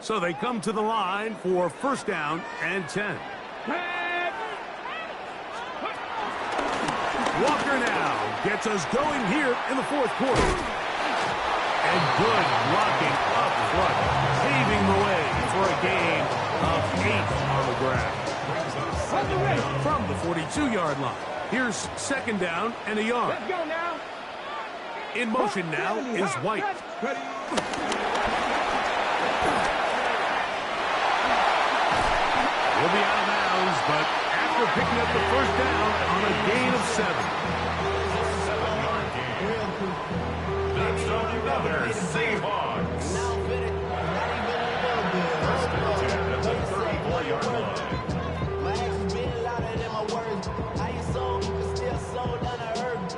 So they come to the line for first down and 10. Walker now gets us going here in the fourth quarter. And good blocking up front, paving the way for a gain of 8 on the ground. From the 42-yard line, here's second down and a yard. Let's go now. In motion now is White. Will be out of bounds, but after picking up the first down on a gain of 7. 7-yard gain. That's another Seahawks. First and 10 at the 34-yard line. My actions been louder than my words. I ain't sold, but still sold down to earth.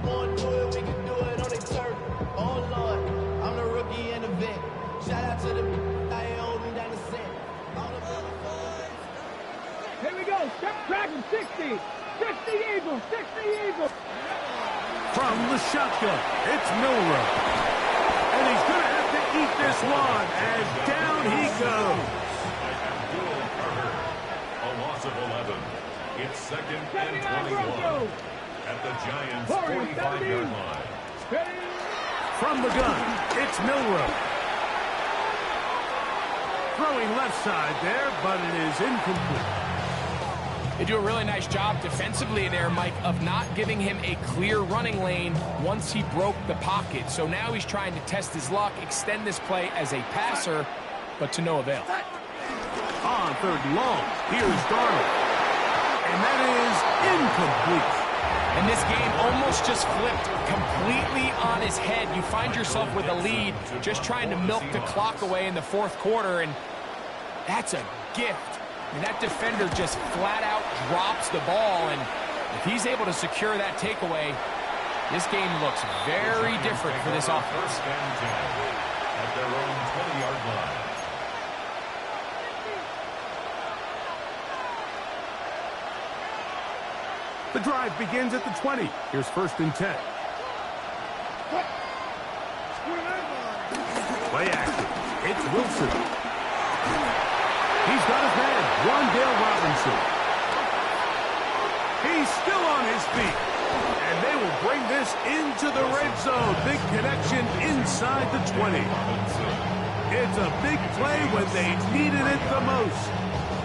Wanna do it, we can do it on the turf. Oh Lord, I'm the rookie and the vet. Shout out to the I ain't holding down the set. Here we go. Step tracking 60. 60 Eagles. 60 Eagles. From the shotgun, it's Milrow. And he's going to have to eat this one as down he goes. A loss of 11. It's second and 21 at the Giants' 45-yard line. From the gun, it's Milrow. Throwing left side there, but it is incomplete. They do a really nice job defensively there, Mike, of not giving him a clear running lane once he broke the pocket. So now he's trying to test his luck, extend this play as a passer, but to no avail. On third and long, here's Darnold. And that is incomplete. And this game almost just flipped completely on his head. You find yourself with a lead, just trying to milk the clock away in the fourth quarter, and that's a gift. And that defender just flat out drops the ball, and if he's able to secure that takeaway, this game looks very different for this offense. First and 10 at their own 20-yard line. The drive begins at the 20. Here's first and 10. Play action. It's Wilson. He's got his man, Wandale Robinson. He's still on his feet. And they will bring this into the red zone. Big connection inside the 20. It's a big play when they needed it the most.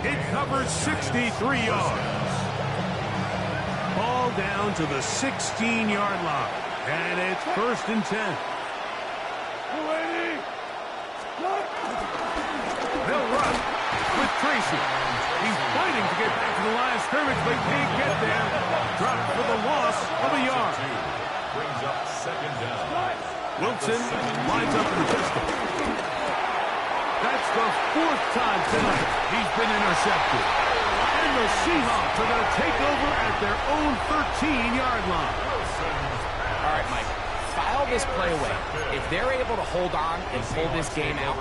It covers 63 yards. Ball down to the 16-yard line. And it's first and 10. They'll run with Tracy. He's fighting to get back to the line of scrimmage, but can't get there. Dropped for the loss of a yard. Brings up second down. Wilson lines up in the pistol. That's the fourth time tonight he's been intercepted. And the Seahawks are going to take over at their own 13-yard line. All right, Mike, file this play away. If they're able to hold on and pull this game out,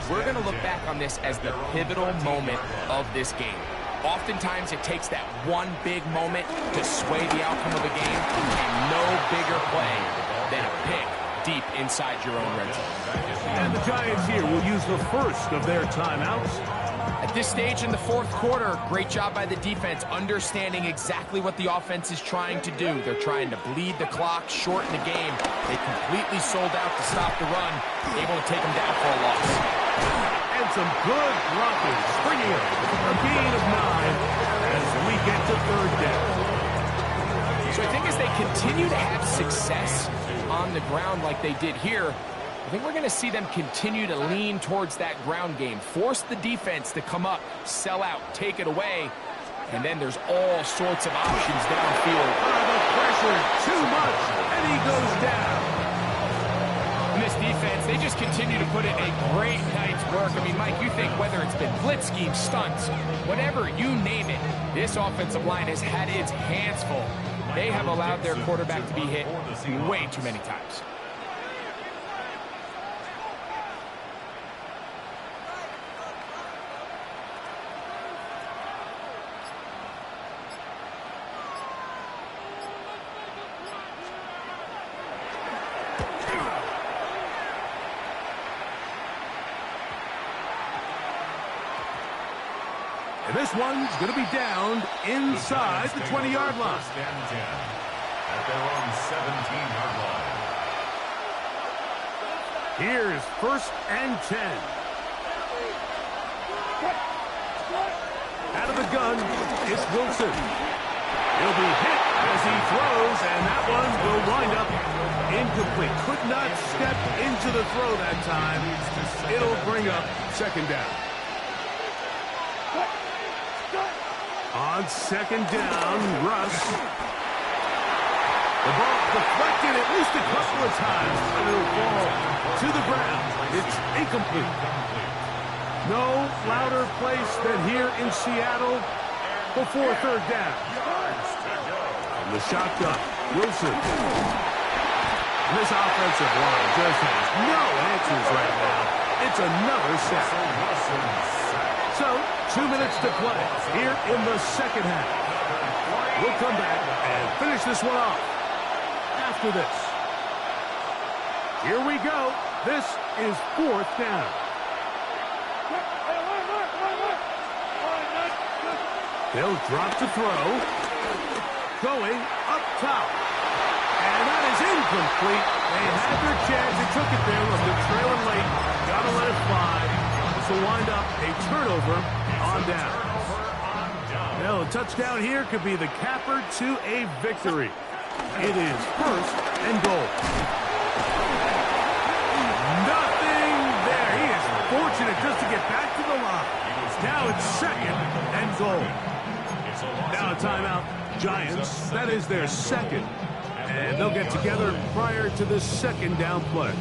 we're going to look back on this as the pivotal moment of this game. Oftentimes, it takes that one big moment to sway the outcome of a game, and no bigger play than a pick deep inside your own red zone. And the Giants here will use the first of their timeouts. At this stage in the fourth quarter, great job by the defense, understanding exactly what the offense is trying to do. They're trying to bleed the clock, shorten the game. They completely sold out to stop the run, able to take them down for a loss. And some good blocking, bringing up a gain of 9 as we get to third down. So I think as they continue to have success on the ground like they did here, I think we're going to see them continue to lean towards that ground game, force the defense to come up, sell out, take it away, and then there's all sorts of options downfield. The pressure, too much, and he goes down. And this defense, they just continue to put in a great night's work. I mean, Mike, you think whether it's been blitz schemes, stunts, whatever, you name it, this offensive line has had its hands full. They have allowed their quarterback to be hit way too many times. This one's going to be down inside the 20-yard line. First and 10 at their own 17-yard line. Here's first and 10. Out of the gun, it's Wilson. He'll be hit as he throws, and that one will wind up incomplete. Could not step into the throw that time. It'll bring up second down. On second down, Russ. The ball deflected at least a couple of times, and it'll fall to the ground. It's incomplete. No louder place than here in Seattle before third down. And the shotgun, Wilson. This offensive line just has no answers right now. It's another sack. So, 2 minutes to play here in the second half. We'll come back and finish this one off after this. Here we go. This is fourth down. They'll drop to throw. Going up top. And that is incomplete. They had their chance. They took it there with the trailing late. Got to let it fly. This will wind up a turnover on down. Well, a touchdown here could be the capper to a victory. It is first and goal. Nothing there. He is fortunate just to get back to the line. Now it's second and goal. Now a timeout. Giants, that is their second. And they'll get together prior to the second down play.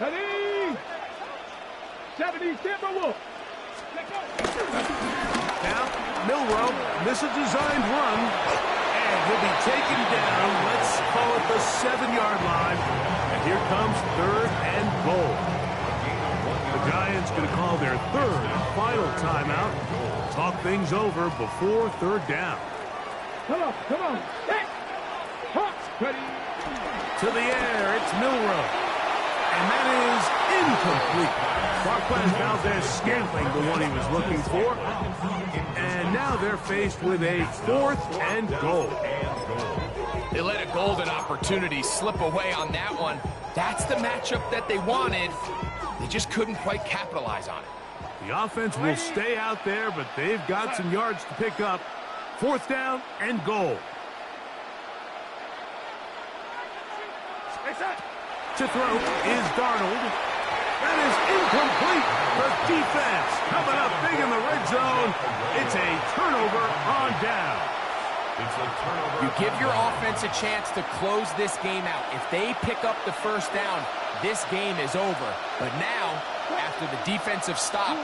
Ready? 70 Timberwolves. Now, Milrow, miss a designed run, and he'll be taken down. Let's call it the 7-yard line. And here comes third and goal. The Giants going to call their third and final timeout. Talk things over before third down. Come on. Hey. Hop. Ready. To the air, it's Milrow. And that is incomplete. Marquez Valdez-Scantling, the one he was looking for. And now they're faced with a fourth and goal. They let a golden opportunity slip away on that one. That's the matchup that they wanted. They just couldn't quite capitalize on it. The offense will stay out there, but they've got some yards to pick up. Fourth down and goal. To throw is Darnold. That is incomplete. The defense coming up big in the red zone. It's a turnover on down. You give your offense a chance to close this game out. If they pick up the first down, this game is over. But now, after the defensive stop,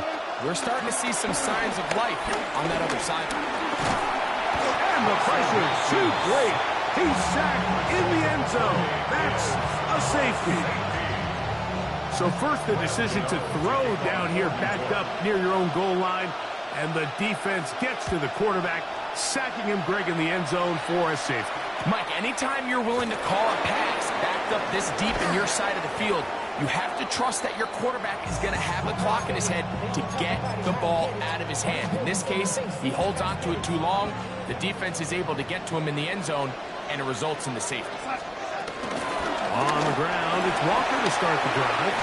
we're starting to see some signs of life on that other side. And the pressure is too great. He's sacked in the end zone. That's a safety. So first the decision to throw down here backed up near your own goal line. And the defense gets to the quarterback, sacking him, Greg, in the end zone for a safety. Mike, anytime you're willing to call a pass backed up this deep in your side of the field, you have to trust that your quarterback is going to have the clock in his head to get the ball out of his hand. In this case, he holds on to it too long. The defense is able to get to him in the end zone, and it results in the safety. On the ground, it's Walker to start the drive.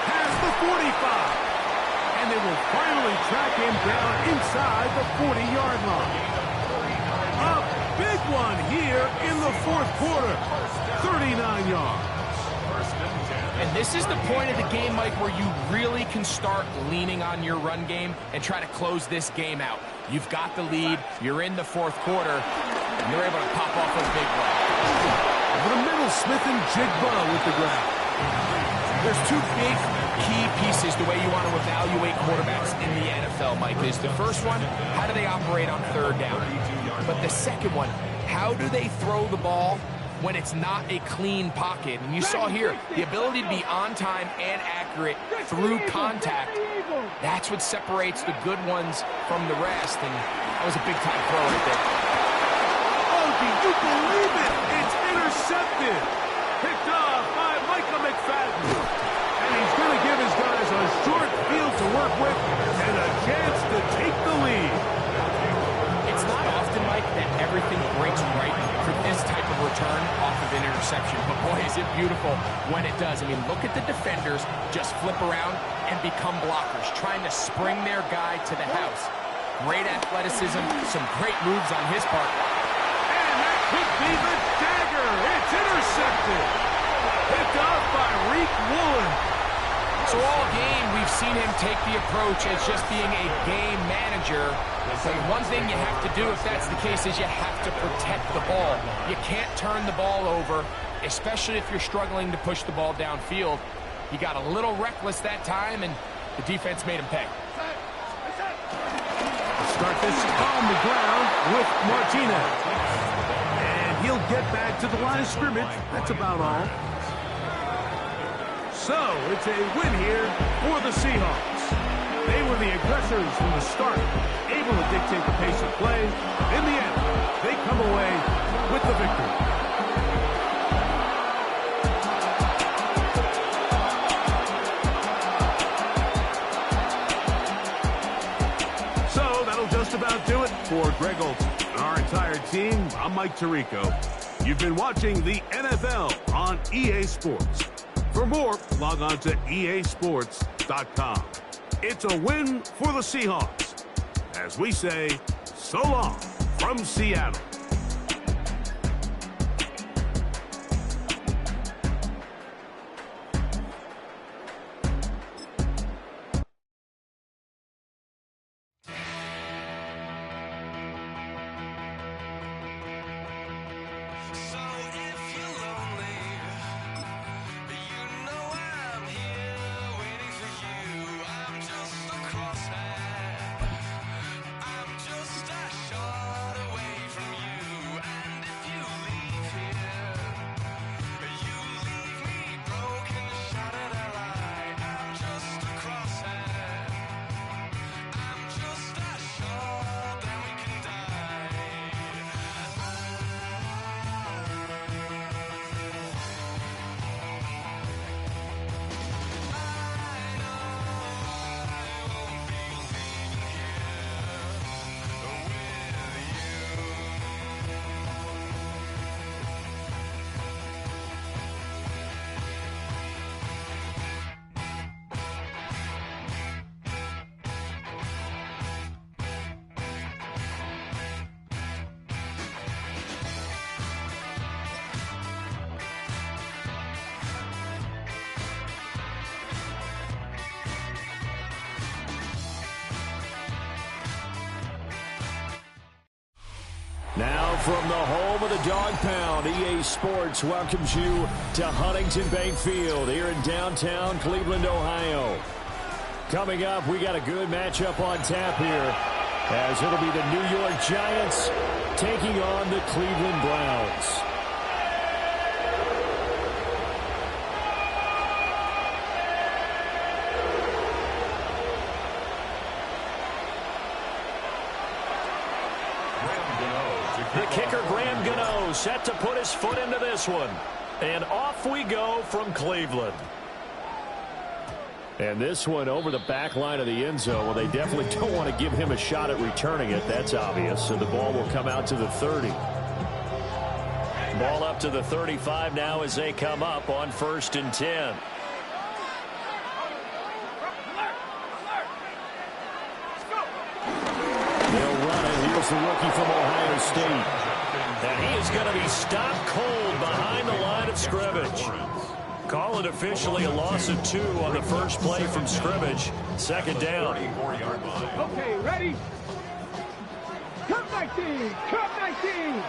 Past the 45. And they will finally track him down inside the 40-yard line. A big one here in the fourth quarter. 39 yards. And this is the point of the game, Mike, where you really can start leaning on your run game and try to close this game out. You've got the lead, you're in the fourth quarter, and you're able to pop off a big run. Over the middle, Smith and Jigba with the ground. There's two big key pieces the way you want to evaluate quarterbacks in the NFL, Mike. Is the first one, how do they operate on third down? But the second one, how do they throw the ball when it's not a clean pocket. And you saw here, the ability to be on time and accurate through contact. That's what separates the good ones from the rest. And that was a big-time throw right there. Oh, do you believe it? It's intercepted. Picked off by Micah McFadden. And he's going to give his guys a short field to work with and a chance to take the lead. It's not often, Mike, that everything breaks right for this type of return off of an interception. But, boy, is it beautiful when it does. I mean, look at the defenders just flip around and become blockers, trying to spring their guy to the house. Great athleticism, some great moves on his part. And that could be the dagger. It's intercepted. Picked off by Reek Woolen. So all game, we've seen him take the approach as just being a game manager. But one thing you have to do if that's the case is you have to protect the ball. You can't turn the ball over, especially if you're struggling to push the ball downfield. He got a little reckless that time, and the defense made him pay. Start this on the ground with Martinez. And he'll get back to the line of scrimmage. That's about all. So, it's a win here for the Seahawks. They were the aggressors from the start, able to dictate the pace of play. In the end, they come away with the victory. So, that'll just about do it for Greg Olson and our entire team. I'm Mike Tirico. You've been watching the NFL on EA Sports. For more, log on to easports.com. It's a win for the Seahawks. As we say, so long from Seattle. Now from the home of the Dog Pound, EA Sports welcomes you to Huntington Bank Field here in downtown Cleveland, Ohio. Coming up, we got a good matchup on tap here, as it'll be the New York Giants taking on the Cleveland Browns. The kicker, Graham Gano, set to put his foot into this one. And off we go from Cleveland. And this one over the back line of the end zone. Well, they definitely don't want to give him a shot at returning it. That's obvious. So the ball will come out to the 30. Ball up to the 35 now as they come up on 1st and 10. They'll run it. Here's the rookie from Ohio State. And he is going to be stopped cold behind the line of scrimmage. Call it officially a loss of 2 on the first play from scrimmage. 2nd down. Okay, ready? Cut 19! Cut 19!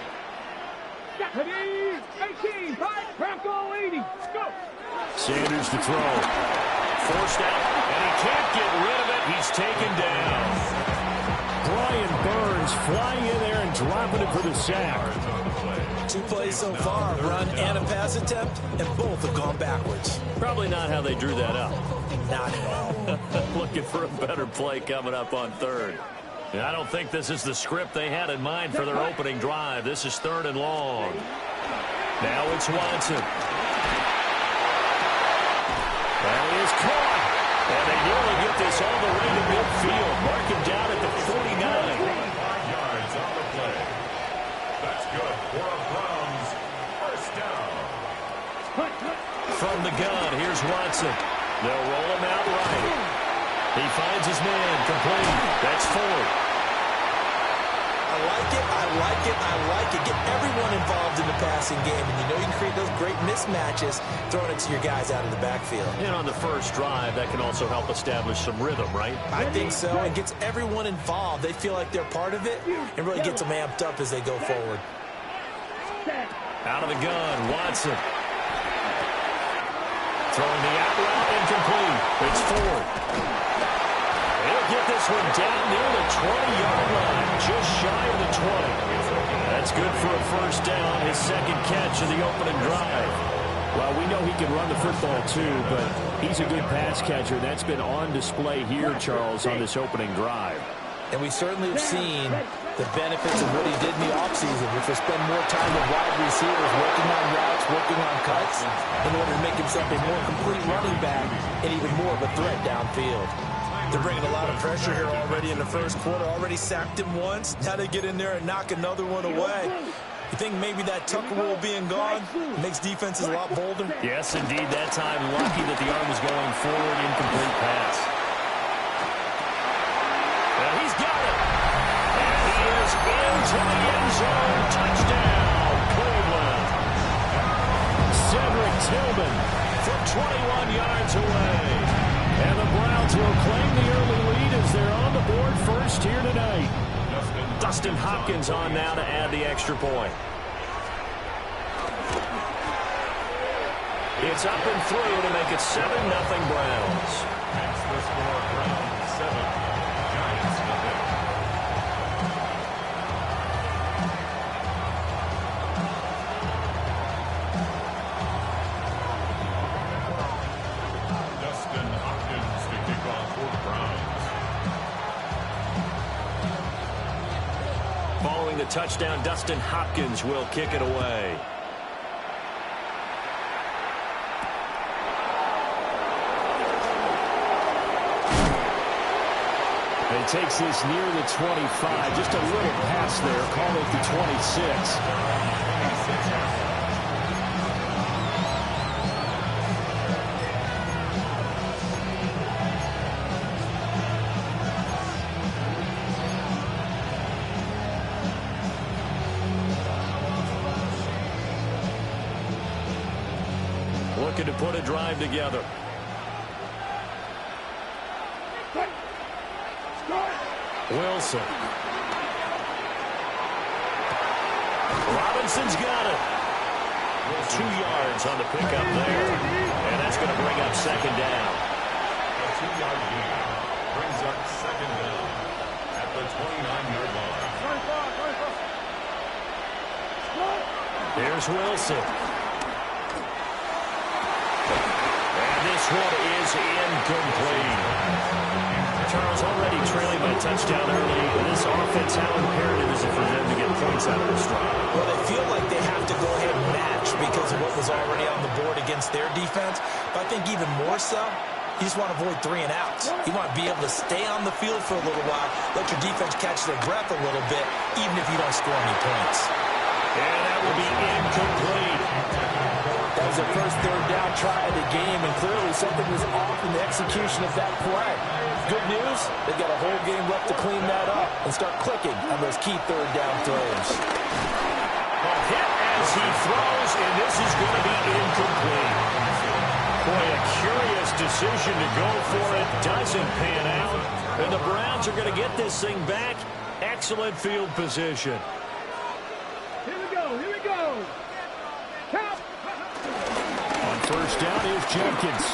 Ready? 18! 5, Bronco 80! Go! Sanders to throw. Forced out, and he can't get rid of it. He's taken down. Brian Burns flying in there and dropping it for the sack. 2 plays so far, a run and a pass attempt, and both have gone backwards. Probably not how they drew that up. Not at all. Looking for a better play coming up on third. I don't think this is the script they had in mind for their opening drive. This is 3rd and long. Now it's Watson. That is caught. And they nearly get this all the way to midfield. Mark him down at the 49. 5 yards on the play. That's good for a Browns first down. From the gun, here's Watson. They'll roll him out right. He finds his man, complete. That's Ford. I like it, I like it, I like it. Get everyone involved in the passing game, and you know you can create those great mismatches throwing it to your guys out of the backfield. And on the first drive, that can also help establish some rhythm, right? I think so. It gets everyone involved. They feel like they're part of it and really gets them amped up as they go forward. Out of the gun, Watson. Throwing the out route, incomplete. It's Ford. He'll get this one down near the 20-yard line, just shy of the 20. That's good for a first down, his second catch of the opening drive. Well, we know he can run the football too, but he's a good pass catcher. That's been on display here, Charles, on this opening drive. And we certainly have seen the benefits of what he did in the offseason, which was spend more time with wide receivers, working on routes, working on cuts, in order to make himself a more complete running back and even more of a threat downfield. They're bringing a lot of pressure here already in the first quarter. Already sacked him once. Now they get in there and knock another one away. You think maybe that Tucker rule being gone makes defenses a lot bolder? Yes, indeed. That time, lucky that the arm was going forward. Incomplete pass. Well, he's got it. And he is into the end zone. Touchdown, Cleveland. Cedric Tillman from 21 yards away. And the Browns will claim the early lead as they're on the board first here tonight. Dustin Hopkins on now to add the extra point. It's up and through to make it 7-0 Browns. That's the score. Browns 7, Giants nothing. Dustin Hopkins to kick off for the Browns. Following the touchdown, Dustin Hopkins will kick it away. He takes this near the 25. Just a little pass there. Call it the 26. Looking to put a drive together. Wilson. Robinson's got it. 2 yards on the pickup there. And that's going to bring up second down. A 2-yard gain brings up second down at the 29-yard line. Here's Wilson. And this one is incomplete. Charles, already trailing by a touchdown early. This offense, how imperative is it for them to get points out of this drive? Well, they feel like they have to go ahead and match because of what was already on the board against their defense. But I think even more so, you just want to avoid 3 and outs. You want to be able to stay on the field for a little while, let your defense catch their breath a little bit, even if you don't score any points. And that will be incomplete. That was their first third down try of the game, and clearly something was off in the execution of that play. Good news, they've got a whole game left to clean that up and start clicking on those key third down throws. A hit as he throws, and this is going to be incomplete. Boy, a curious decision to go for it. Doesn't pan out. And the Browns are going to get this thing back. Excellent field position. Here we go. Here we go. Count. On first down, here's Jenkins.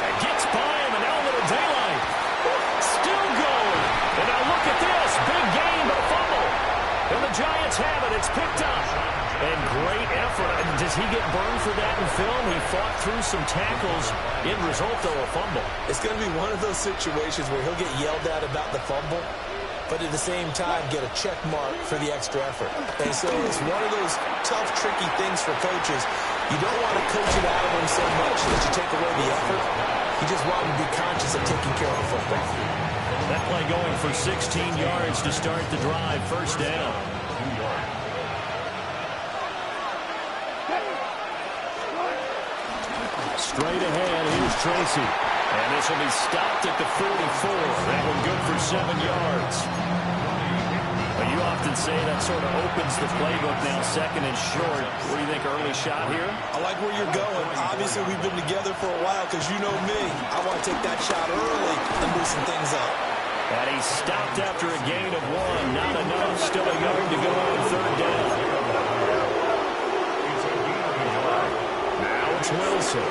And gets by him, and now a little daylight. Still going. And now look at this. Big gain, but a fumble. And the Giants have it. It's picked up. And great effort. Does he get burned for that in film? He fought through some tackles. End result, though, a fumble. It's going to be one of those situations where he'll get yelled at about the fumble, but at the same time get a check mark for the extra effort. And so it's one of those tough, tricky things for coaches. You don't want to coach it out of him so much that you take away the effort. You just want him to be conscious of taking care of the football. That play going for 16 yards to start the drive. First down. Straight ahead, here's Tracy. And this will be stopped at the 44. That one good for 7 yards. Well, you often say that sort of opens the playbook now, second and short. What do you think, early shot here? I like where you're going. Obviously, we've been together for a while because you know me. I want to take that shot early and loosen things up. And he stopped after a gain of 1. Not enough. Still a yard to go on third down. Now it's Wilson.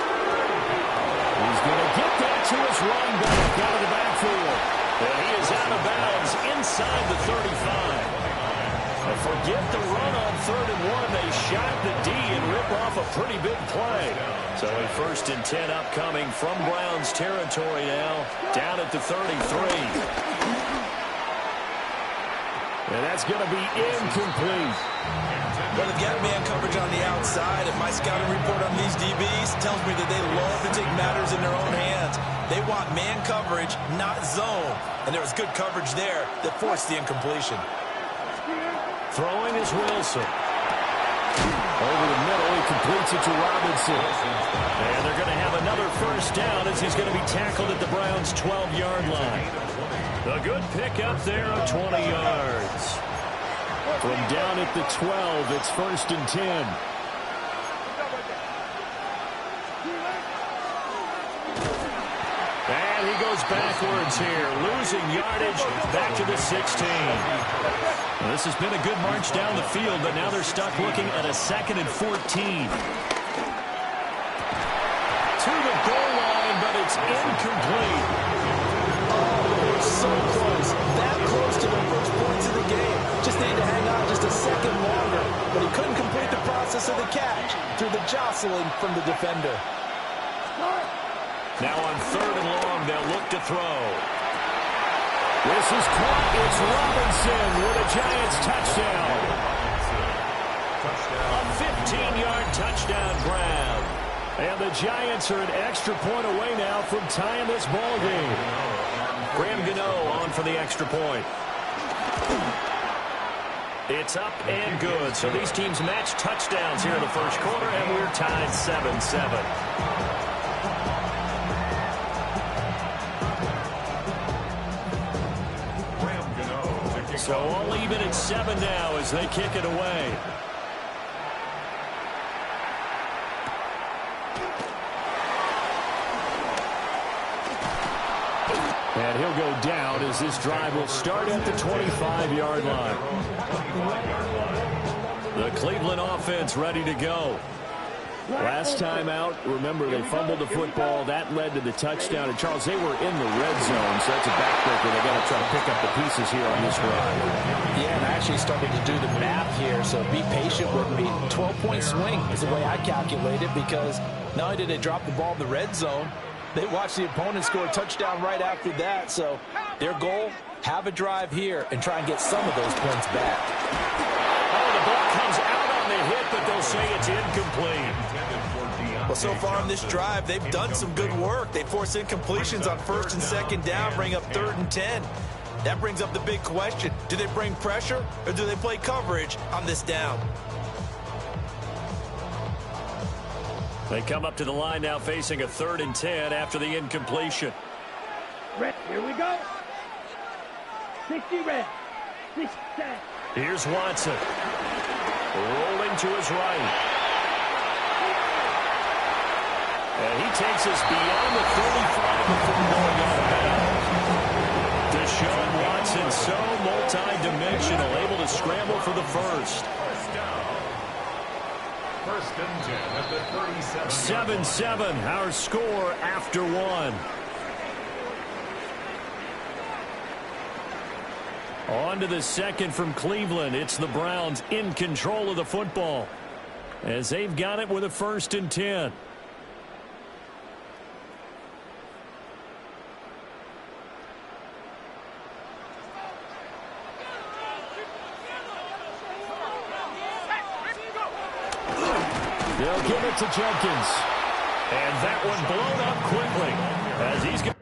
He's going to get that to his running back out of the backfield. And he is out of bounds inside the 35. Forget the run on 3rd and 1. They shot the D and rip off a pretty big play. So a 1st and 10 upcoming from Browns territory now, down at the 33. And that's going to be incomplete. Well, they've got man coverage on the outside, and my scouting report on these DBs tells me that they love to take matters in their own hands. They want man coverage, not zone. And there was good coverage there that forced the incompletion. Throwing is Wilson. Over the middle, he completes it to Robinson. And they're going to have another first down as he's going to be tackled at the Browns' 12-yard line. A good pickup there of 20 yards. From down at the 12, it's 1st and 10. And he goes backwards here, losing yardage back to the 16. Well, this has been a good march down the field, but now they're stuck looking at a 2nd and 14. To the goal line, but it's incomplete. Oh, so close. That close to the first points of the game. Just needed to hang on just a second longer, but he couldn't complete the process of the catch through the jostling from the defender. Now on 3rd and long, they'll look to throw. This is caught. It's Robinson with a Giants touchdown. A 15-yard touchdown grab. And the Giants are an extra point away now from tying this ball game. Graham Gano on for the extra point. It's up and good. So these teams match touchdowns here in the first quarter, and we're tied 7-7. So all even at 7 now as they kick it away. And he'll go down as this drive will start at the 25-yard line. The Cleveland offense ready to go. Last time out, remember, they fumbled the football. That led to the touchdown. And, Charles, they were in the red zone, so that's a backbreaker. They got to try to pick up the pieces here on this run. Yeah, and I actually started to do the math here, so be patient with me. 12-point swing is the way I calculate it, because not only did they drop the ball in the red zone, they watched the opponent score a touchdown right after that. So their goal, have a drive here and try and get some of those points back. Oh, the ball comes out on the hit, but they'll say it's incomplete. Well, so far on this drive, they've done some good work. They force incompletions on 1st and 2nd down, bring up 3rd and 10. That brings up the big question. Do they bring pressure or do they play coverage on this down? They come up to the line now facing a 3rd and 10 after the incompletion. Red, here we go. 60 red. 60 set. Here's Watson. Rolling to his right. And he takes us beyond the 35 before going out of bounds. Deshaun Watson, so multi-dimensional, able to scramble for the first. 1st and 10 at the 37. 7-7, our score after 1. On to the second from Cleveland. It's the Browns in control of the football. as they've got it with a 1st and 10. They'll give it to Jenkins. And that one blown up quickly as he's going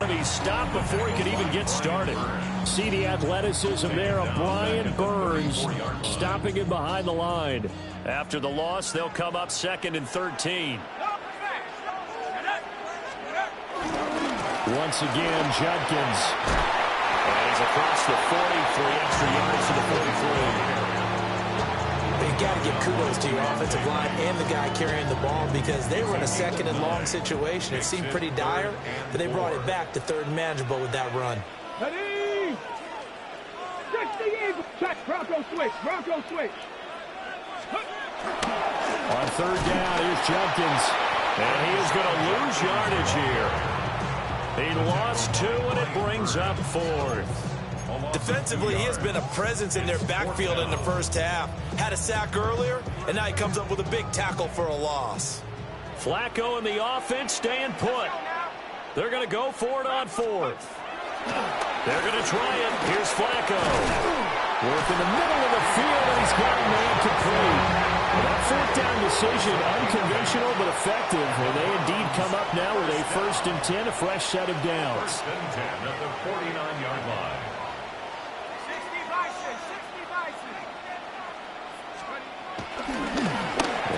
He's stopped before he could even get started. See the athleticism there of Brian Burns stopping him behind the line. After the loss, they'll come up 2nd and 13. Once again, Judkins. And he's across the 40 for the extra yards to the 43. You got to give kudos to your offensive line and the guy carrying the ball because they were in a 2nd and long situation. It seemed pretty dire, but they brought it back to 3rd and manageable with that run. Ready? 68. Check. Bronco switch. Bronco switch. On 3rd down, here's Judkins. And he is going to lose yardage here. He lost 2, and it brings up 4th. Defensively, he has been a presence in their backfield in the first half. Had a sack earlier, and now he comes up with a big tackle for a loss. Flacco and the offense staying put. They're going to go for it on 4th. They're going to try it. Here's Flacco. Work in the middle of the field, and he's got a man complete. That 4th down decision, unconventional but effective, and they indeed come up now with a 1st and 10, a fresh set of downs. 1st and 10 at the 49-yard line. 60 Bison, 60 Bison.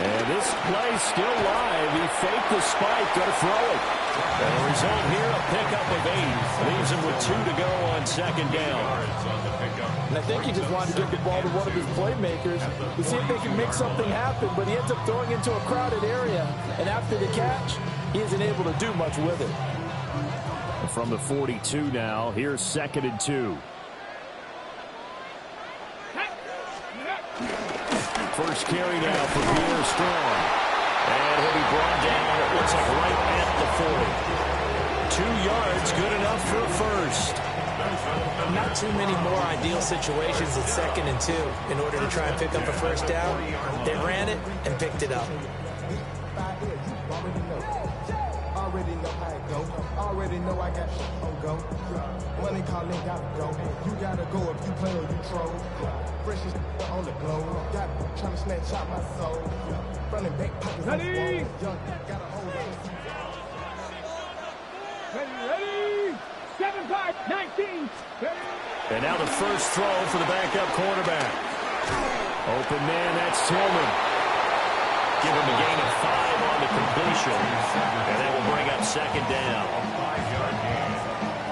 And this play's still live. He faked the spike, going to throw it. And the result here, a pickup of 8. Leaves him with 2 to go on 2nd down. And I think he just wanted to get the ball to one of his playmakers to see if they can make something happen, but he ends up throwing into a crowded area. And after the catch, he isn't able to do much with it. From the 42 now, here's 2nd and 2. First carry now for Pierre Strong. And he'll be brought down, it looks like right at the 40. 2 yards, good enough for a first. Not too many more ideal situations at 2nd and 2 in order to try and pick up a first down. They ran it and picked it up. Already know how it go. Already know I got shit on go. Money calling, gotta go. You gotta go if you play or you troll. Freshest on the globe. Got trying to snatch out my soul. Running back pockets. Ready? Gotta hold on. Ready? 7-5, 19. Ready? And now the first throw for the backup quarterback. Open man, that's Tillman. Give him a gain of 5 on the completion. And that will bring up 2nd down. A 5-yard gain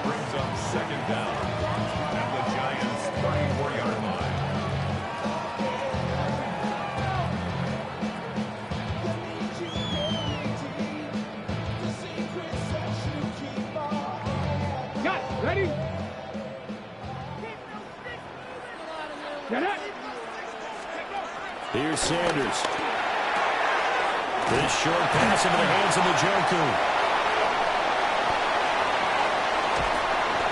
brings up 2nd down at the Giants' 34-yard line. Got it. Ready? Get it. Here's Sanders. This short pass into the hands of Njoku.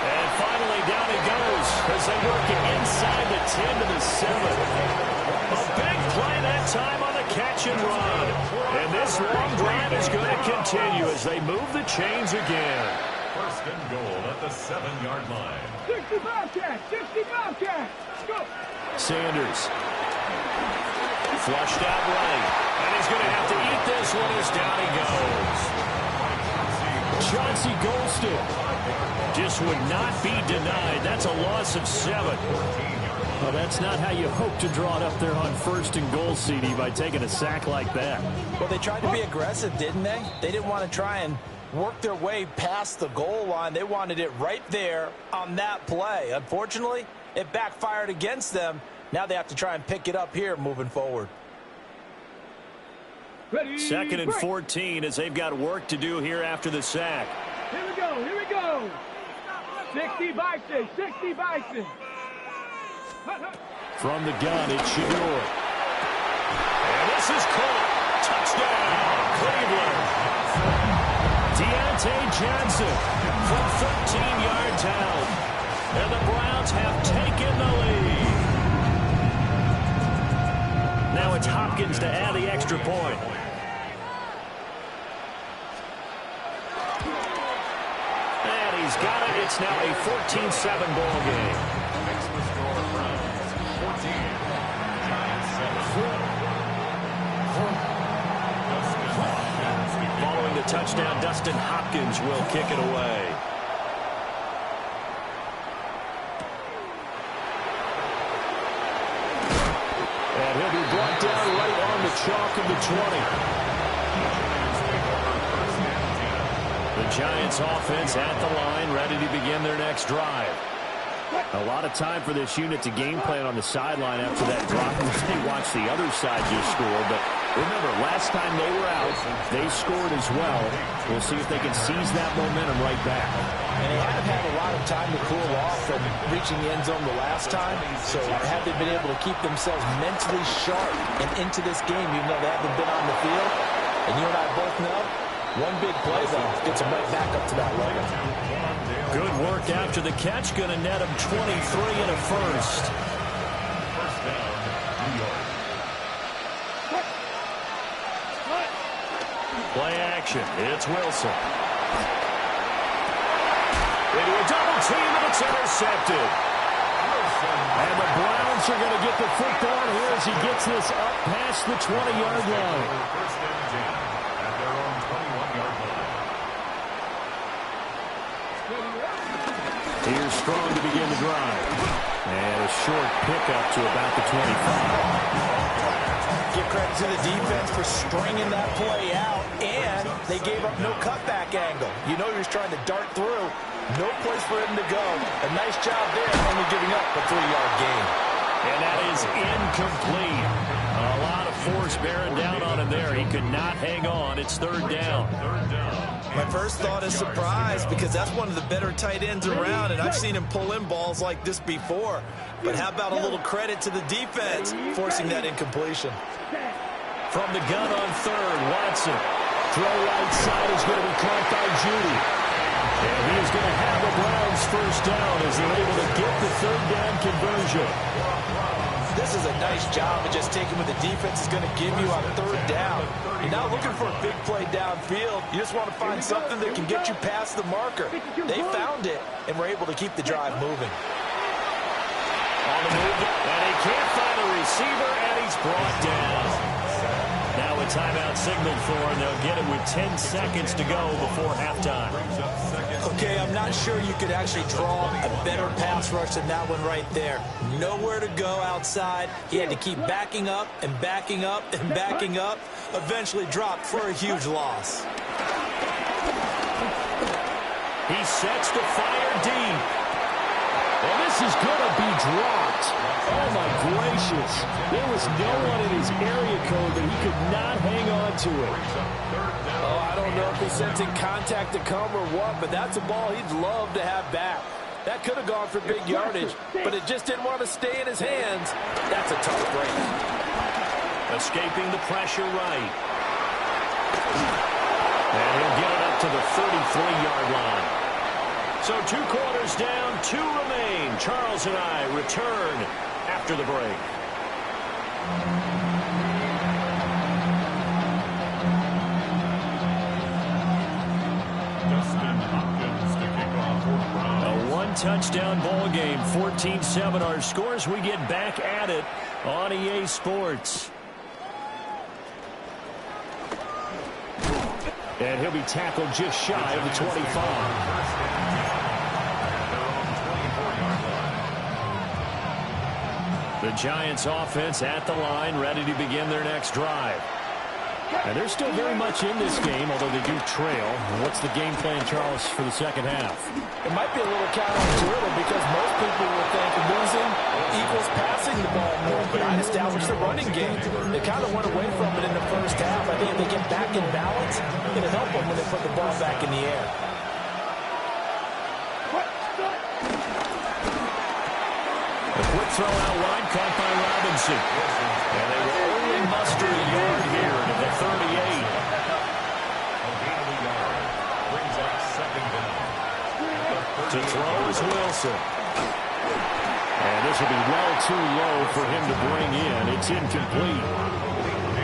And finally down he goes as they work it inside the 10 to the 7. A big play that time on the catch and run. And this long drive is going to continue as they move the chains again. 1st and goal at the 7-yard line. 60 Bobcats, 60 Bobcats. Go. Sanders. Flushed out right. And he's going to have to eat this one as down he goes. Chauncey Golston just would not be denied. That's a loss of 7. Well, that's not how you hope to draw it up there on 1st and goal, CD, by taking a sack like that. Well, they tried to be aggressive, didn't they? They didn't want to try and work their way past the goal line. They wanted it right there on that play. Unfortunately, it backfired against them. Now they have to try and pick it up here moving forward. Ready? 2nd and 14 as they've got work to do here after the sack. Here we go. Here we go. 60 Bison, 60 Bison. From the gun, it's Shador. And this is caught. Touchdown, Cleveland. Deontay Johnson from 13 yards out. And the Browns have taken the lead. Now it's Hopkins to add the extra point. And he's got it. It's now a 14-7 ball game. Makes the score Browns 14, Giants 7. Following the touchdown, Dustin Hopkins will kick it away. he'll be brought down right on the chalk of the 20. The Giants offense at the line, ready to begin their next drive. A lot of time for this unit to game plan on the sideline after that drop. They watched the other side just score, but remember, last time they were out, they scored as well. We'll see if they can seize that momentum right back. And they haven't had a lot of time to cool off from reaching the end zone the last time, so have they been able to keep themselves mentally sharp and into this game, even though they haven't been on the field? And you and I both know, one big play, though, gets them right back up to that level. Good work after the catch. Going to net him 23 and a first. First down, New York. Play action. It's Wilson. Into a double team, and it's intercepted. And the Browns are going to get the football here as he gets this up past the 20-yard line. First and 10 at their own 21-yard line. Here's Strong to begin the drive. And a short pickup to about the 25. Give credit to the defense for stringing that play out, and they gave up no cutback angle. You know he was trying to dart through. No place for him to go. A nice job there, only giving up a 3-yard gain. And that is incomplete. A lot of force bearing down on him there. He could not hang on. It's third down. My first thought is surprise, because that's one of the better tight ends around, and I've seen him pull in balls like this before. But how about a little credit to the defense forcing that incompletion? From the gun on third, Watson. Throw right side is going to be caught by Judy. And he is going to have the Browns first down as they're able to get the third down conversion. This is a nice job of just taking what the defense is going to give you on third down. You're not looking for a big play downfield. You just want to find something that can get you past the marker. They found it and were able to keep the drive moving. On the move, and he can't find a receiver, and he's brought down. Now a timeout signaled for, and they'll get it with 10 seconds to go before halftime. Okay, I'm not sure you could actually draw a better pass rush than that one right there. Nowhere to go outside. He had to keep backing up and backing up and backing up. Eventually dropped for a huge loss. He sets to fire deep. Well, this is going to be dropped. Oh, my gracious. There was no one in his area code that he could not hang on to it. Oh, I don't know if he's sensing contact to come or what, but that's a ball he'd love to have back. That could have gone for big yardage, but it just didn't want to stay in his hands. That's a tough break. Escaping the pressure right. And he'll get it up to the 33-yard line. So 2 quarters down, 2 remain. Charles and I return after the break. A one-touchdown ball game, 14-7 our scores. We get back at it on EA Sports. And he'll be tackled just shy of the 25. The Giants offense at the line, ready to begin their next drive. And they're still very much in this game, although they do trail. What's the game plan, Charles, for the second half? It might be a little counterintuitive because most people would think losing equals passing the ball more, but I'd establish the running game. They kind of went away from it in the first half. I think if they get back in balance, it'll help them when they put the ball back in the air. A quick throw out wide, caught by Robinson. And they will only muster a yard here to the 38. To throw is Wilson. And this will be well too low for him to bring in. It's incomplete.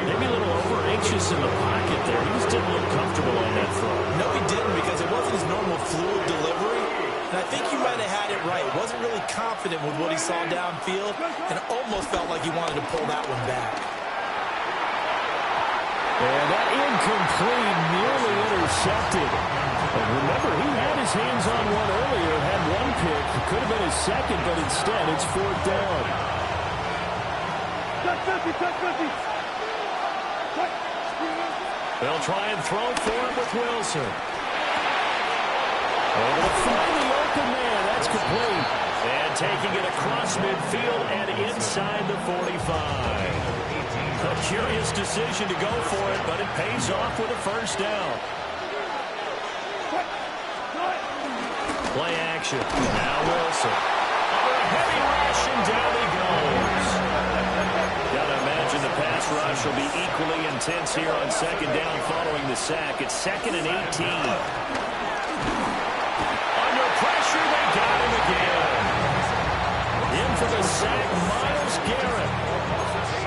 Maybe a little over-anxious in the pocket there. He just didn't look comfortable on that throw. No, he didn't, because it wasn't his normal fluid delivery. And I think he might have had it right. Wasn't really confident with what he saw downfield and almost felt like he wanted to pull that one back. And that incomplete, nearly intercepted. And remember, he had his hands on one earlier, had one pick. It could have been his second, but instead it's fourth down. They'll try and throw for him with Wilson. Able to find the open man. That's complete. And taking it across midfield and inside the 45. A curious decision to go for it, but it pays off with a first down. Play action. Now Wilson. Under a heavy rush, and down he goes. Gotta imagine the pass rush will be equally intense here on second down following the sack. It's 2nd and 18. Under pressure, they got him again. In for the sack, Myles Garrett.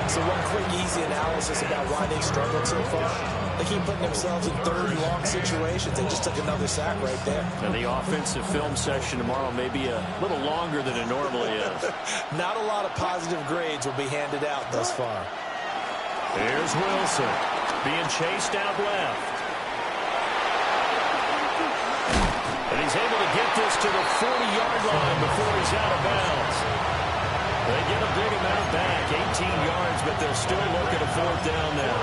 So one quick, easy analysis about why they've struggled so far. They keep putting themselves in 3rd and long situations. They just took another sack right there. And the offensive film session tomorrow may be a little longer than it normally is. Not a lot of positive grades will be handed out thus far. Here's Wilson being chased out left. And he's able to get this to the 40-yard line before he's out of bounds. They get a big amount back, 18 yards, but they'll still look at a 4th down now.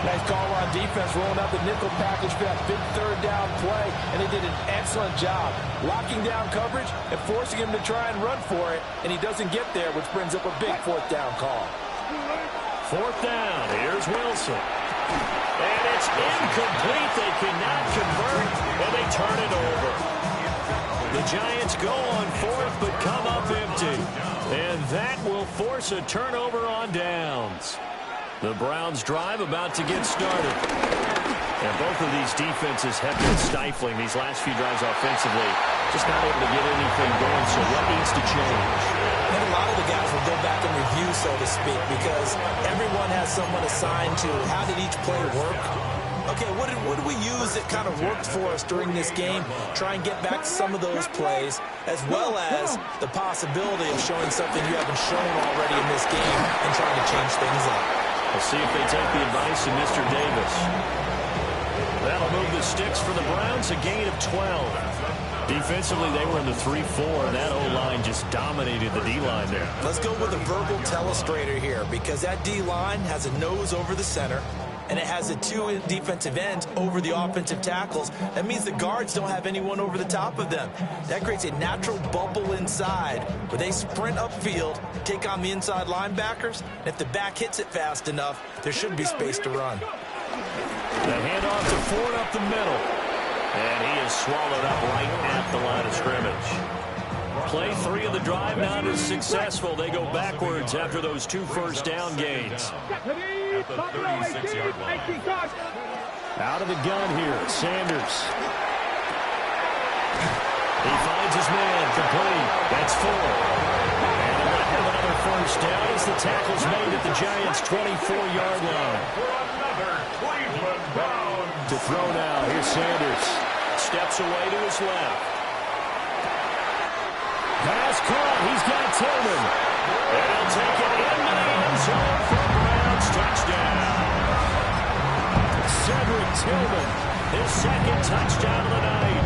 Nice call on defense, rolling out the nickel package for that big 3rd down play, and they did an excellent job locking down coverage and forcing him to try and run for it, and he doesn't get there, which brings up a big 4th down call. 4th down, here's Wilson. And it's incomplete. They cannot convert, and they turn it over. The Giants go on 4th, but come up empty. And that will force a turnover on downs. The Browns drive about to get started. And both of these defenses have been stifling these last few drives offensively. Just not able to get anything going, so what needs to change? And a lot of the guys will go back and review, so to speak, because everyone has someone assigned to how did each play work. Okay, what did we use that kind of worked for us during this game? Try and get back to some of those plays, as well as the possibility of showing something you haven't shown already in this game and trying to change things up. We'll see if they take the advice of Mr. Davis. That'll move the sticks for the Browns, a gain of 12. Defensively, they were in the 3-4, and that O-line just dominated the D-line there. Let's go with a verbal telestrator here, because that D-line has a nose over the center, and it has the 2 defensive ends over the offensive tackles. That means the guards don't have anyone over the top of them. That creates a natural bubble inside where they sprint upfield, take on the inside linebackers, and if the back hits it fast enough, there should be space to run. The handoff to Ford up the middle. And he is swallowed up right at the line of scrimmage. Play 3 of the drive not as successful. They go backwards after those 2 first down gains. At the 36-yard line. Out of the gun here, Sanders. He finds his man, complete. That's 4. And they might have another first down as the tackle's made at the Giants' 24-yard line. To throw now, here's Sanders. Steps away to his left. Pass caught, he's got Tillman. And he'll take it into the end zone for a Browns touchdown. Cedric Tillman, his 2nd touchdown of the night.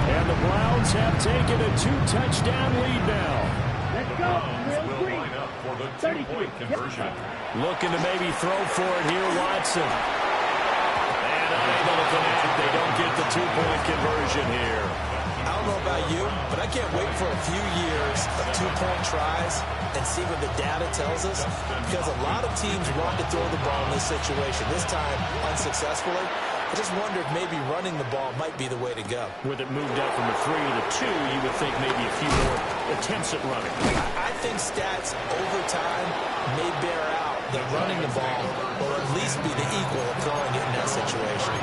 And the Browns have taken a 2-touchdown lead now. Let's go. Will line up for the 2-point conversion. Looking to maybe throw for it here, Watson. And unable to connect. They don't get the 2-point conversion here. I don't know about you, but I can't wait for a few years of 2-point tries and see what the data tells us, because a lot of teams want to throw the ball in this situation, this time unsuccessfully. I just wonder if maybe running the ball might be the way to go. With it moved up from a 3 to the 2, you would think maybe a few more attempts at running. I think stats over time may bear out that running the ball will at least be the equal of throwing it in that situation.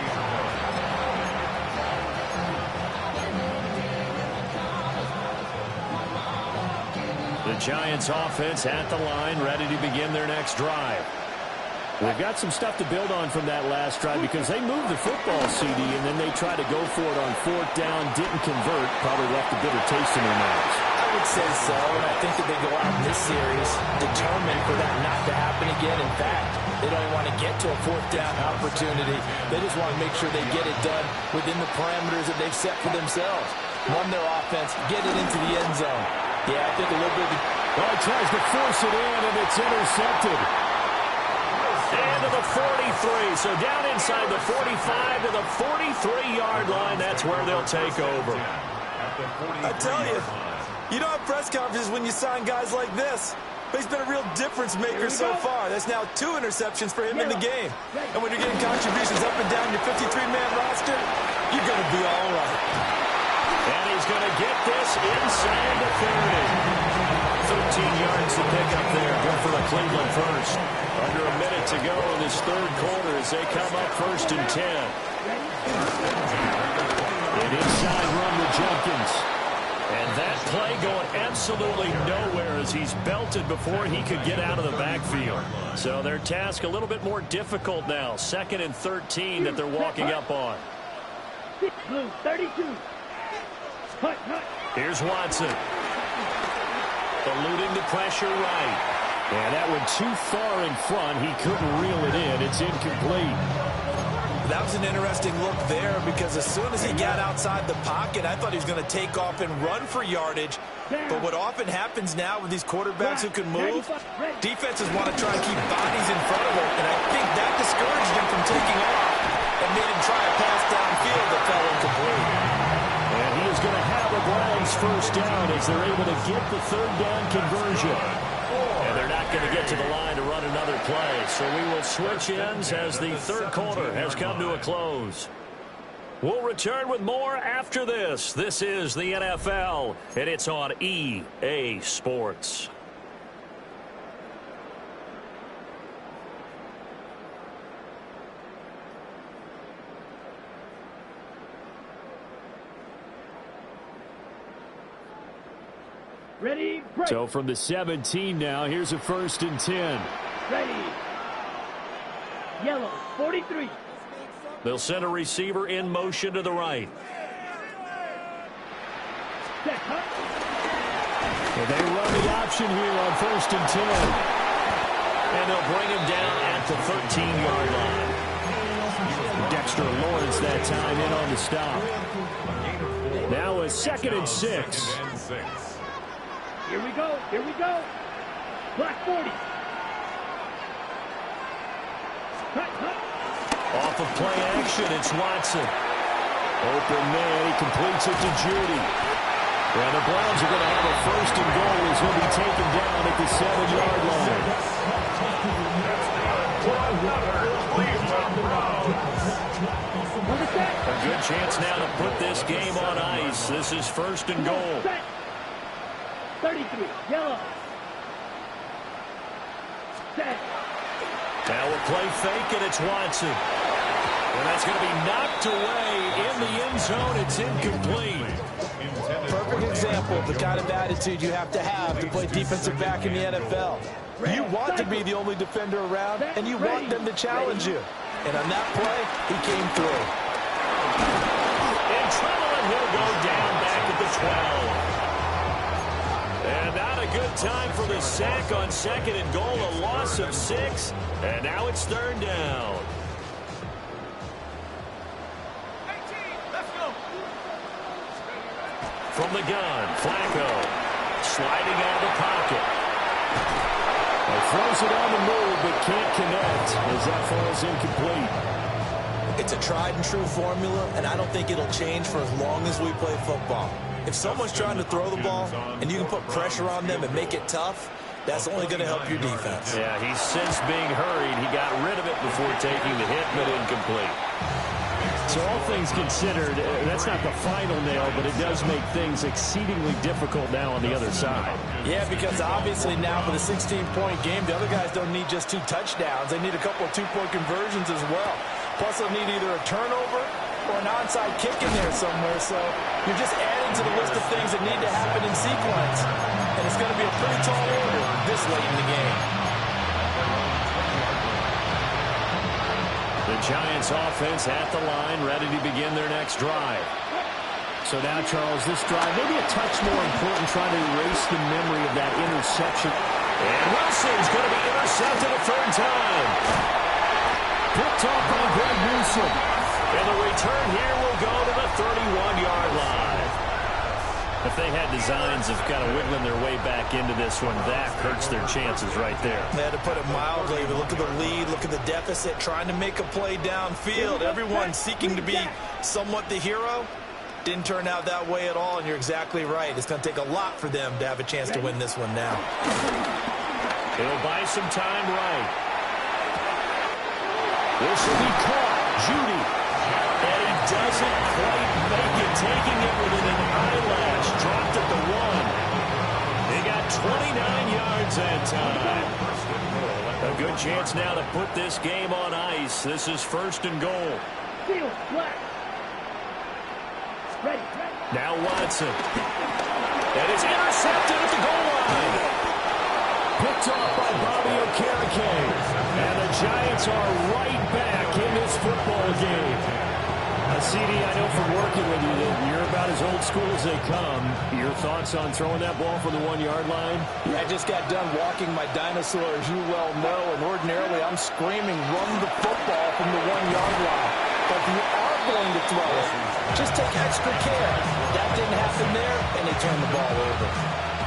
The Giants offense at the line, ready to begin their next drive. We've got some stuff to build on from that last drive because they moved the football, CD, and then they tried to go for it on 4th down, didn't convert, probably left a bitter taste in their mouths. I would say so, and I think that they go out in this series determined for that not to happen again. In fact, they don't even want to get to a 4th down opportunity. They just want to make sure they get it done within the parameters that they've set for themselves. Run their offense, get it into the end zone. Yeah, I think a little bit of... Well, he tries to force it in, and it's intercepted. the 43. So down inside the 45 to the 43-yard line. That's where they'll take over. I tell you, you don't have press conferences when you sign guys like this. But he's been a real difference maker so far. That's now 2 interceptions for him in the game. And when you're getting contributions up and down your 53-man roster, you're going to be all right. And he's going to get this inside the 30. 13 yards to pick up there. Good for the Cleveland first. Under a minute to go in this third quarter as they come up 1st and 10. An inside run with Jenkins. And that play going absolutely nowhere as he's belted before he could get out of the backfield. So their task a little bit more difficult now. 2nd and 13 that they're walking up on. 32. Here's Watson. Eluding the pressure right. And that one too far in front. He couldn't reel it in. It's incomplete. That was an interesting look there because as soon as he got outside the pocket, I thought he was going to take off and run for yardage. But what often happens now with these quarterbacks who can move, defenses want to try and keep bodies in front of them. And I think that discouraged him from taking off and made him try a pass downfield that fell incomplete. And he is going to have a Browns first down as they're able to get the 3rd down conversion. And they're not going to get to the line to run another play. So we will switch ends as the third quarter has come to a close. We'll return with more after this. This is the NFL, and it's on EA Sports. Ready, break. So from the 17 now, here's a 1st and 10. Ready. Yellow, 43. They'll send a receiver in motion to the right. Set, And they run the option here on 1st and 10. And they'll bring him down at the 13-yard line. Dexter Lawrence that time in on the stop. Now a 2nd and 6. Here we go. Here we go. Black 40. Off of play action, it's Watson. Open man, he completes it to Judy. And the Browns are going to have a 1st and goal as he'll be taken down at the 7-yard line. A good chance now to put this game on ice. This is 1st and goal. 33, yellow. Set. Now a play fake, and it's Watson. And that's going to be knocked away in the end zone. It's incomplete. Perfect example of the kind of attitude you have to play defensive back in the NFL. You want to be the only defender around, and you want them to challenge you. And on that play, he came through. In trouble, and he'll go down back at the 12. And not a good time for the sack on 2nd and goal, a loss of 6. And now it's 3rd down. From the gun, Flacco sliding out of the pocket. He throws it on the move, but can't connect as that falls incomplete. It's a tried and true formula, and I don't think it'll change for as long as we play football. If someone's trying to throw the ball and you can put pressure on them and make it tough, that's only going to help your defense. Yeah, he's since being hurried. He got rid of it before taking the hit, but incomplete. So all things considered, that's not the final nail, but it does make things exceedingly difficult now on the other side. Yeah, because obviously now for the 16-point game, the other guys don't need just 2 touchdowns. They need a couple of 2-point conversions as well. Plus, they'll need either a turnover or an onside kick in there somewhere. So you're just adding to the list of things that need to happen in sequence. And it's going to be a pretty tall order this late in the game. The Giants offense at the line, ready to begin their next drive. So now, Charles, this drive maybe a touch more important, trying to erase the memory of that interception. And Wilson's going to be intercepted a 3rd time. Picked off by Greg Newsome. And the return here will go to the 31-yard line. If they had designs of kind of wiggling their way back into this one, that hurts their chances right there. They had to put it mildly. Look at the lead, look at the deficit, trying to make a play downfield. Everyone seeking to be somewhat the hero. Didn't turn out that way at all, and you're exactly right. It's going to take a lot for them to have a chance to win this one now. He'll buy some time right. This will be caught. Judy. And he doesn't quite make it, taking it within an eyelash. Dropped at the 1. They got 29 yards that time. A good chance now to put this game on ice. This is 1st and goal. Now Watson. That is intercepted at the goal line. Picked off by Bobby Okereke. And the Giants are right back in this football game. CD, I know from working with you that you're about as old school as they come. Your thoughts on throwing that ball from the 1-yard line? I just got done walking my dinosaur, as you well know, and ordinarily I'm screaming, run the football from the 1-yard line. But if you are going to throw it, just take extra care. That didn't happen there, and they turned the ball over.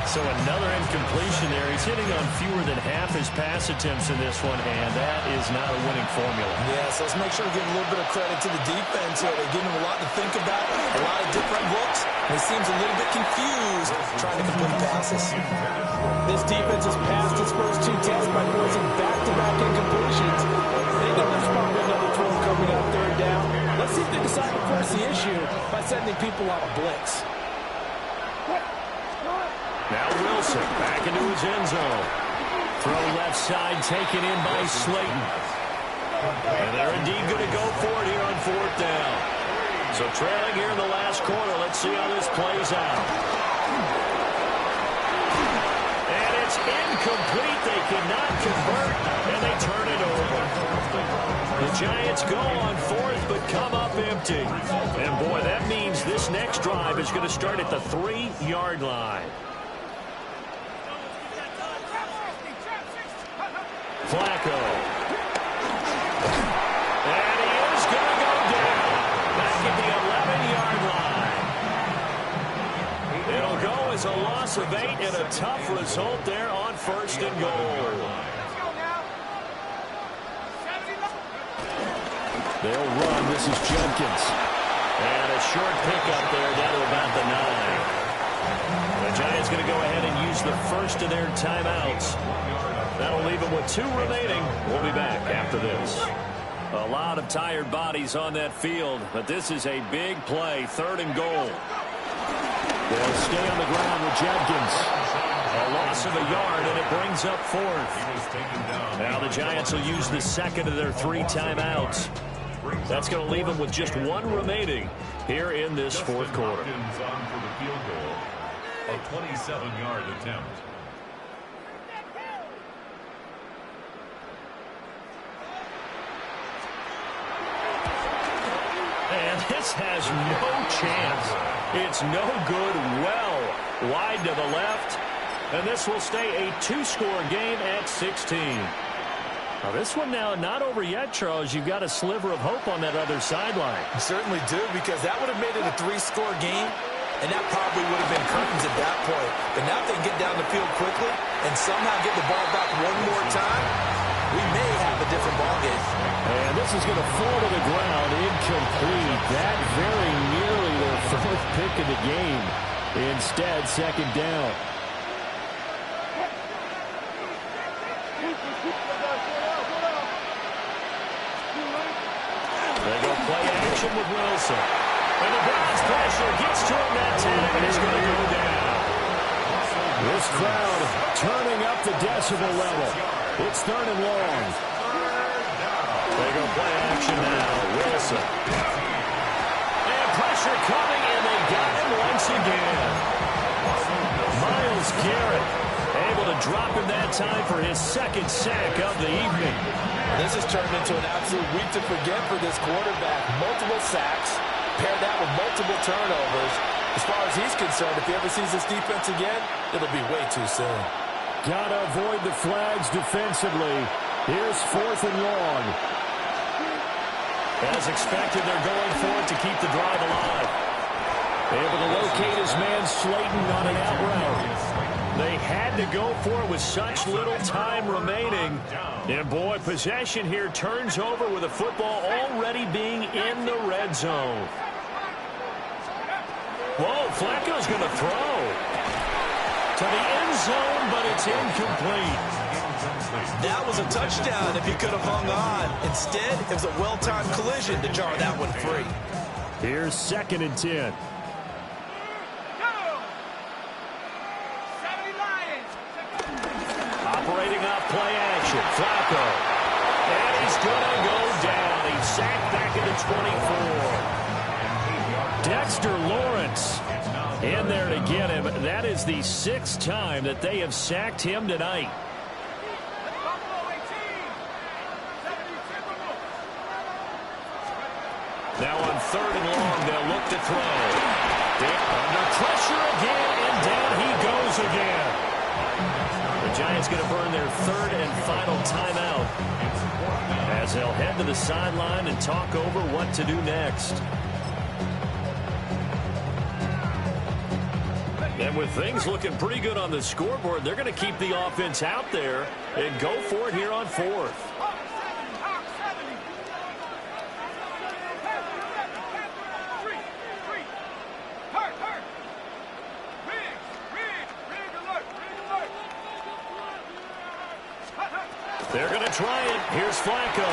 So another incompletion there. He's hitting on fewer than half his pass attempts in this one, and that is not a winning formula. Yeah, so let's make sure to give a little bit of credit to the defense here. They're giving him a lot to think about, a lot of different looks, and he seems a little bit confused trying to complete passes. This defense has passed its first 2 tests by forcing back-to-back incompletions. They know there's probably another throw coming on 3rd down. Let's see if they decide to force the issue by sending people on a blitz. Now Wilson back into his end zone. Throw left side taken in by Slayton. And they're indeed going to go for it here on 4th down. So trailing here in the last quarter. Let's see how this plays out. And it's incomplete. They cannot convert, and they turn it over. The Giants go on 4th, but come up empty. And boy, that means this next drive is going to start at the 3-yard line. Flacco. And he is going to go down. Back at the 11-yard line. It'll go as a loss of 8 and a tough result there on 1st and goal. They'll run. This is Jenkins. And a short pickup there down to about the 9. The Giants going to go ahead and use the first of their timeouts. That'll leave them with 2 remaining. We'll be back after this. A lot of tired bodies on that field, but this is a big play, 3rd and goal. They'll stay on the ground with Jenkins. A loss of a yard, and it brings up 4th. Now the Giants will use the 2nd of their 3 timeouts. That's going to leave them with just 1 remaining here in this 4th quarter. A 27-yard attempt. And this has no chance. It's no good. Well wide to the left. And this will stay a 2-score game at 16. Now this one now not over yet, Charles. You've got a sliver of hope on that other sideline. You certainly do, because that would have made it a 3-score game, and that probably would have been curtains at that point. But now if they get down the field quickly and somehow get the ball back one more time, we may have a different ball game. And this is going to fall to the ground, incomplete. That very nearly their 4th pick of the game. Instead, 2nd down. They go play action with Wilson. And the Browns pressure gets to him that time, and he's going to go down. This crowd turning up the decibel level. It's 3rd and long. They go play action now. Wilson. And pressure coming, and they got him once again. Myles Garrett able to drop him that time for his 2nd sack of the evening. This has turned into an absolute week to forget for this quarterback. Multiple sacks, paired that with multiple turnovers. As far as he's concerned, if he ever sees this defense again, it'll be way too soon. Got to avoid the flags defensively. Here's 4th and long. As expected, they're going for it to keep the drive alive. Able to locate his man Slayton on an out route. They had to go for it with such little time remaining. And, boy, possession here turns over with the football already being in the red zone. Whoa, Flacco's going to throw to the end zone, but it's incomplete. That was a touchdown if he could have hung on. Instead, it was a well-timed collision to jar that one free. Here's 2nd and 10. Operating off play action, Flacco. And he's going to go down. He's sacked back at the 24. Dexter Lawrence in there to get him. That is the 6th time that they have sacked him tonight. Now on 3rd and long, they'll look to throw. Under pressure again, and down he goes again. The Giants going to burn their 3rd and final timeout as they'll head to the sideline and talk over what to do next. And with things looking pretty good on the scoreboard, they're going to keep the offense out there and go for it here on 4th. They're going to try it. Here's Flacco.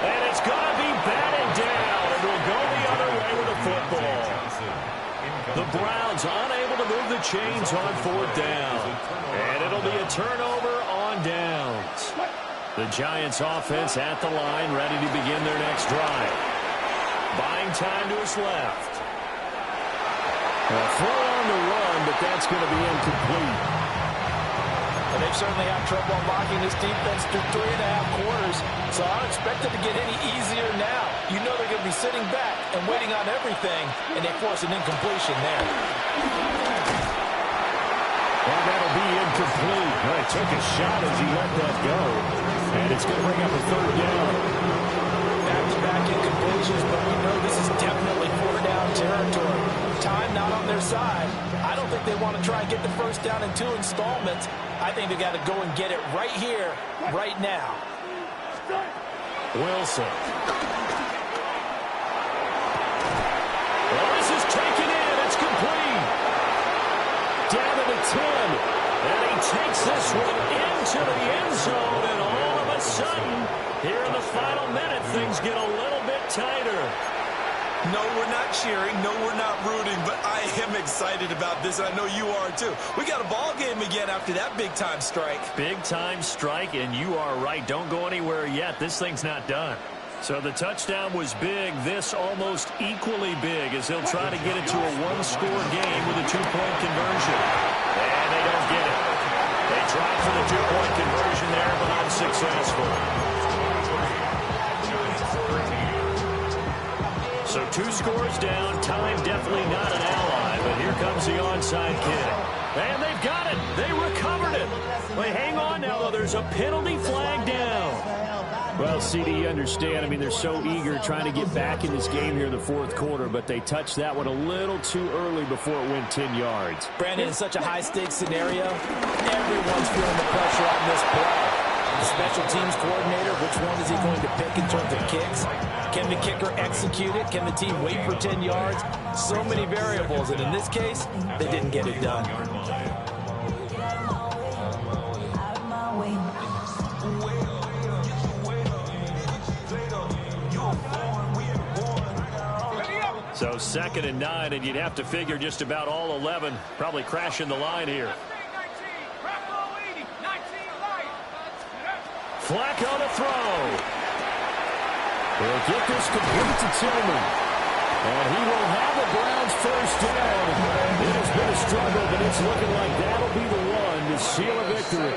And it's going to be batted down. And we'll go the other way with the football. The Browns unable to move the chains on 4th down. And it'll be a turnover on downs. The Giants offense at the line, ready to begin their next drive. Buying time to his left. A throw on the run, but that's going to be incomplete. And they've certainly had trouble unlocking this defense through 3.5 quarters, so I don't expect it to get any easier now. You know they're going to be sitting back and waiting on everything, and they force an incompletion there. And that'll be incomplete. Well, he took a shot as he let that go, and it's going to bring up a 3rd down. Back-to-back incompletions, but we know this is definitely 4th down territory. Time not on their side. I don't think they want to try and get the 1st down in 2 installments. I think they got to go and get it right here, right now. Wilson. Well, this is taken in. It's complete. Down to the 10. And he takes this one into the end zone. And all of a sudden, here in the final minute, things get a little bit tighter. No, we're not cheering. No, we're not rooting. But I am excited about this, and I know you are too. We got a ball game again after that big-time strike. Big-time strike, and you are right. Don't go anywhere yet. This thing's not done. So the touchdown was big. This almost equally big as they'll try to get it to a one-score game with a two-point conversion. And they don't get it. They tried for the two-point conversion there, but unsuccessful. So 2 scores down. Time definitely not an ally, but here comes the onside kick. And they've got it. They recovered it. Well, hang on now, though. There's a penalty flag down. Well, CD, you understand. I mean, they're so eager trying to get back in this game here in the 4th quarter, but they touched that one a little too early before it went 10 yards. Brandon, in such a high-stakes scenario, everyone's feeling the pressure on this play. The special teams coordinator, which one is he going to pick in terms of kicks? Can the kicker execute it? Can the team wait for 10 yards? So many variables, and in this case, they didn't get it done. So 2nd and 9, and you'd have to figure just about all 11 probably crashing the line here. Flacco to throw. He'll get this complete to Tillman. And he will have the Browns 1st down. It has been a struggle, but it's looking like that'll be the one to seal a victory.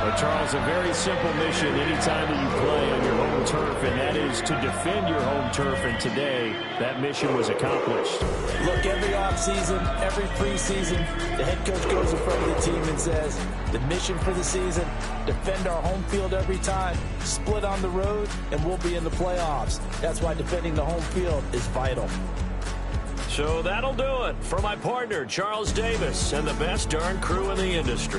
Well, Charles, a very simple mission anytime that you play on your home turf, and that is to defend your home turf. And today, that mission was accomplished. Look, every offseason, every preseason, the head coach goes in front of the team and says, the mission for the season, defend our home field every time, split on the road, and we'll be in the playoffs. That's why defending the home field is vital. So that'll do it for my partner, Charles Davis, and the best darn crew in the industry.